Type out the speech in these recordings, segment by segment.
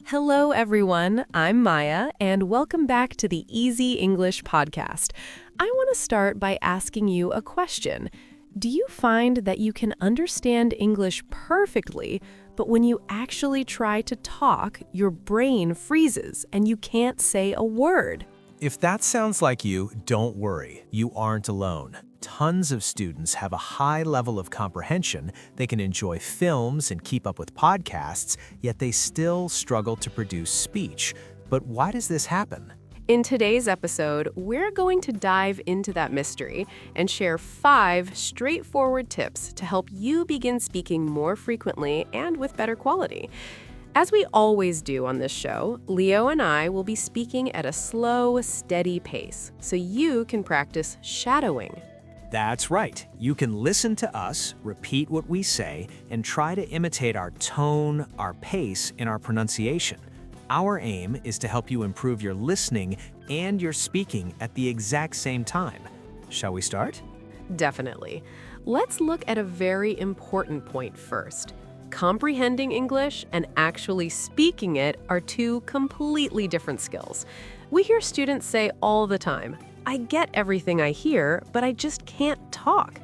Hello, everyone. I'm Maya, and welcome back to the Easy English podcast. I want to start by asking you a question. Do you find that you can understand English perfectly, but when you actually try to talk, your brain freezes and you can't say a word? If that sounds like you, don't worry. You aren't alone. Tons of students have a high level of comprehension, they can enjoy films and keep up with podcasts, yet they still struggle to produce speech. But why does this happen? In today's episode, we're going to dive into that mystery and share 5 straightforward tips to help you begin speaking more frequently and with better quality. As we always do on this show, Leo and I will be speaking at a slow, steady pace, so you can practice shadowing. That's right. You can listen to us, repeat what we say, and try to imitate our tone, our pace, and our pronunciation. Our aim is to help you improve your listening and your speaking at the exact same time. Shall we start? Definitely. Let's look at a very important point first. Comprehending English and actually speaking it are 2 completely different skills. We hear students say all the time, "I get everything I hear, but I just can't talk."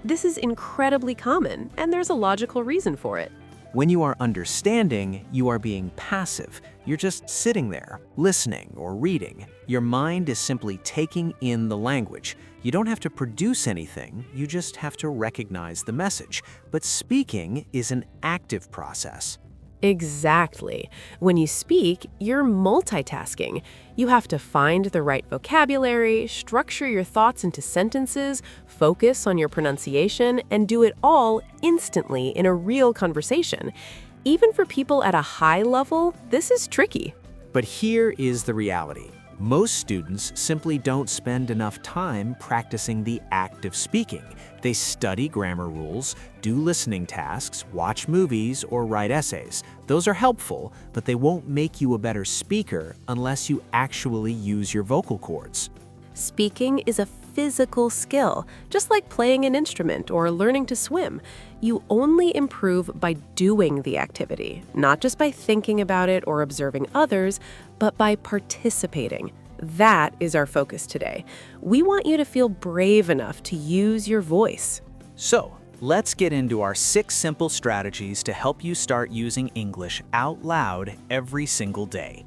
This is incredibly common, and there's a logical reason for it. When you are understanding, you are being passive. You're just sitting there, listening or reading. Your mind is simply taking in the language. You don't have to produce anything, you just have to recognize the message. But speaking is an active process. Exactly. When you speak, you're multitasking. You have to find the right vocabulary, structure your thoughts into sentences, focus on your pronunciation, and do it all instantly in a real conversation. Even for people at a high level, this is tricky. But here is the reality. Most students simply don't spend enough time practicing the act of speaking. They study grammar rules, do listening tasks, watch movies, or write essays. Those are helpful, but they won't make you a better speaker unless you actually use your vocal cords. Speaking is a physical skill, just like playing an instrument or learning to swim. You only improve by doing the activity, not just by thinking about it or observing others, but by participating. That is our focus today. We want you to feel brave enough to use your voice. So, let's get into our 6 simple strategies to help you start using English out loud every single day.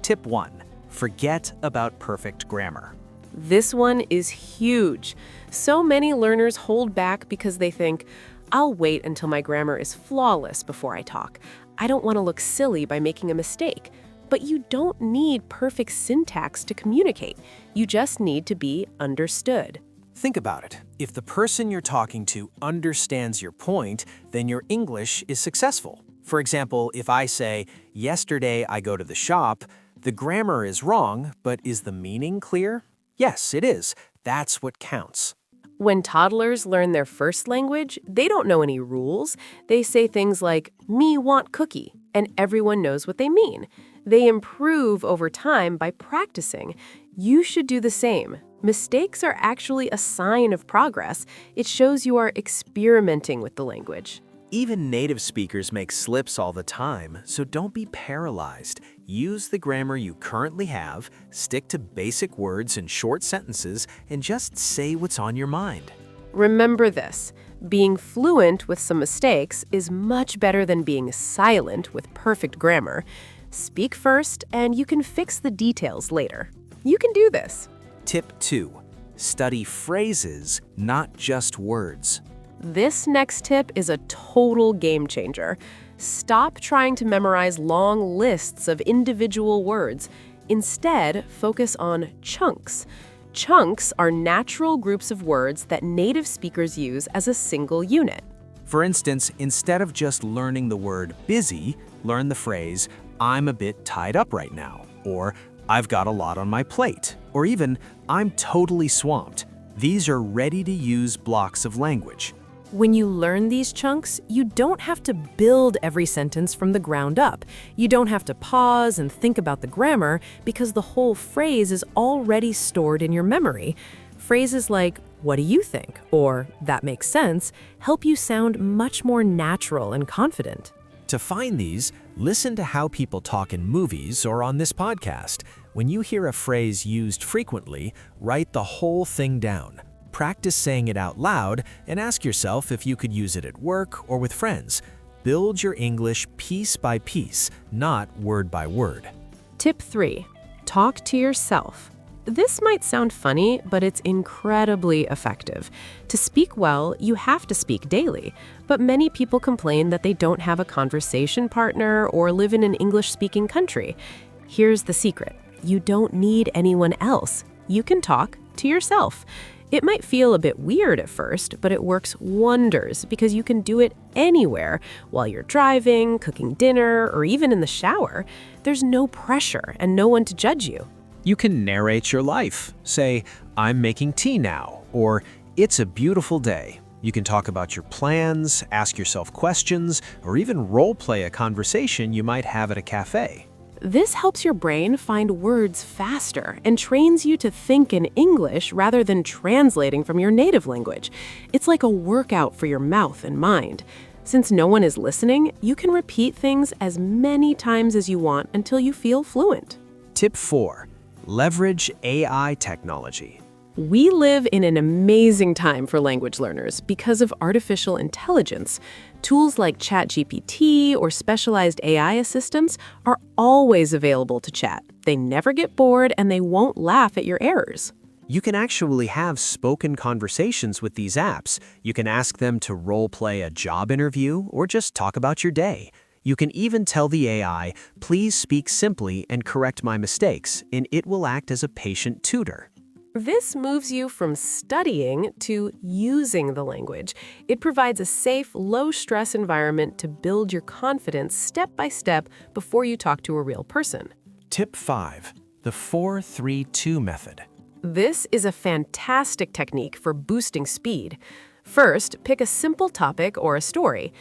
Tip 1. Forget about perfect grammar. This one is huge. So many learners hold back because they think, "I'll wait until my grammar is flawless before I talk. I don't want to look silly by making a mistake." But you don't need perfect syntax to communicate. You just need to be understood. Think about it. If the person you're talking to understands your point, then your English is successful. For example, if I say, "Yesterday I go to the shop," the grammar is wrong, but is the meaning clear? Yes, it is. That's what counts. When toddlers learn their first language, they don't know any rules. They say things like, "Me want cookie," and everyone knows what they mean. They improve over time by practicing. You should do the same. Mistakes are actually a sign of progress. It shows you are experimenting with the language. Even native speakers make slips all the time, so don't be paralyzed. Use the grammar you currently have, stick to basic words and short sentences, and just say what's on your mind. Remember this, being fluent with some mistakes is much better than being silent with perfect grammar. Speak first, and you can fix the details later. You can do this. Tip 2. Study phrases, not just words. This next tip is a total game changer. Stop trying to memorize long lists of individual words. Instead, focus on chunks. Chunks are natural groups of words that native speakers use as a single unit. For instance, instead of just learning the word busy, learn the phrase, "I'm a bit tied up right now," or "I've got a lot on my plate," or even, "I'm totally swamped." These are ready-to-use blocks of language. When you learn these chunks, you don't have to build every sentence from the ground up. You don't have to pause and think about the grammar because the whole phrase is already stored in your memory. Phrases like, "What do you think?" or "That makes sense," help you sound much more natural and confident. To find these, listen to how people talk in movies or on this podcast. When you hear a phrase used frequently, write the whole thing down. Practice saying it out loud and ask yourself if you could use it at work or with friends. Build your English piece by piece, not word by word. Tip 3. Talk to yourself. This might sound funny, but it's incredibly effective. To speak well, you have to speak daily, but many people complain that they don't have a conversation partner or live in an English-speaking country. Here's the secret. You don't need anyone else. You can talk to yourself. It might feel a bit weird at first, but it works wonders because you can do it anywhere while you're driving, cooking dinner, or even in the shower. There's no pressure and no one to judge you. You can narrate your life. Say, "I'm making tea now," or "It's a beautiful day." You can talk about your plans, ask yourself questions, or even role-play a conversation you might have at a cafe. This helps your brain find words faster and trains you to think in English rather than translating from your native language. It's like a workout for your mouth and mind. Since no one is listening, you can repeat things as many times as you want until you feel fluent. Tip 4. Leverage AI technology. We live in an amazing time for language learners because of artificial intelligence. Tools like ChatGPT or specialized AI assistants are always available to chat. They never get bored and they won't laugh at your errors. You can actually have spoken conversations with these apps. You can ask them to role-play a job interview or just talk about your day. You can even tell the AI, "Please speak simply and correct my mistakes," and it will act as a patient tutor. This moves you from studying to using the language. It provides a safe, low-stress environment to build your confidence step by step before you talk to a real person. Tip 5. The 4-3-2 method. This is a fantastic technique for boosting speed. First, pick a simple topic or a story.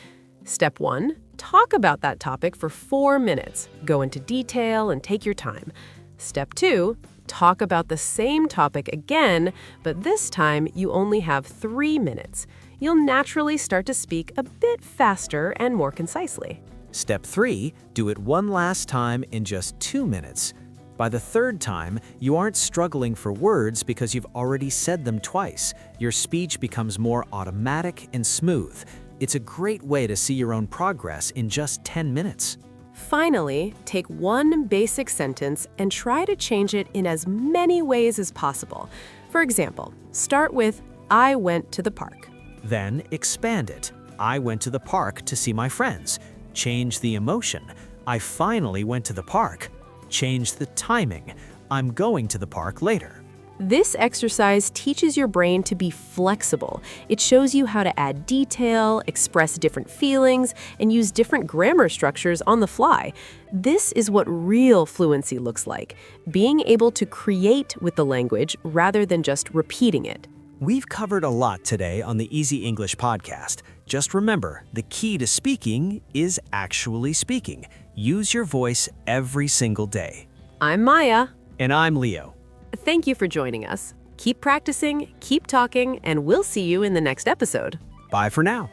Step 1, talk about that topic for 4 minutes. Go into detail and take your time. Step 2, talk about the same topic again, but this time you only have 3 minutes. You'll naturally start to speak a bit faster and more concisely. Step 3, do it one last time in just 2 minutes. By the third time, you aren't struggling for words because you've already said them twice. Your speech becomes more automatic and smooth. It's a great way to see your own progress in just 10 minutes. Finally, take one basic sentence and try to change it in as many ways as possible. For example, start with, "I went to the park." Then expand it. "I went to the park to see my friends." Change the emotion. "I finally went to the park." Change the timing. "I'm going to the park later." This exercise teaches your brain to be flexible. It shows you how to add detail, express different feelings, and use different grammar structures on the fly. This is what real fluency looks like, being able to create with the language rather than just repeating it. We've covered a lot today on the Easy English podcast. Just remember, the key to speaking is actually speaking. Use your voice every single day. I'm Maya. And I'm Leo. Thank you for joining us. Keep practicing, keep talking, and we'll see you in the next episode. Bye for now.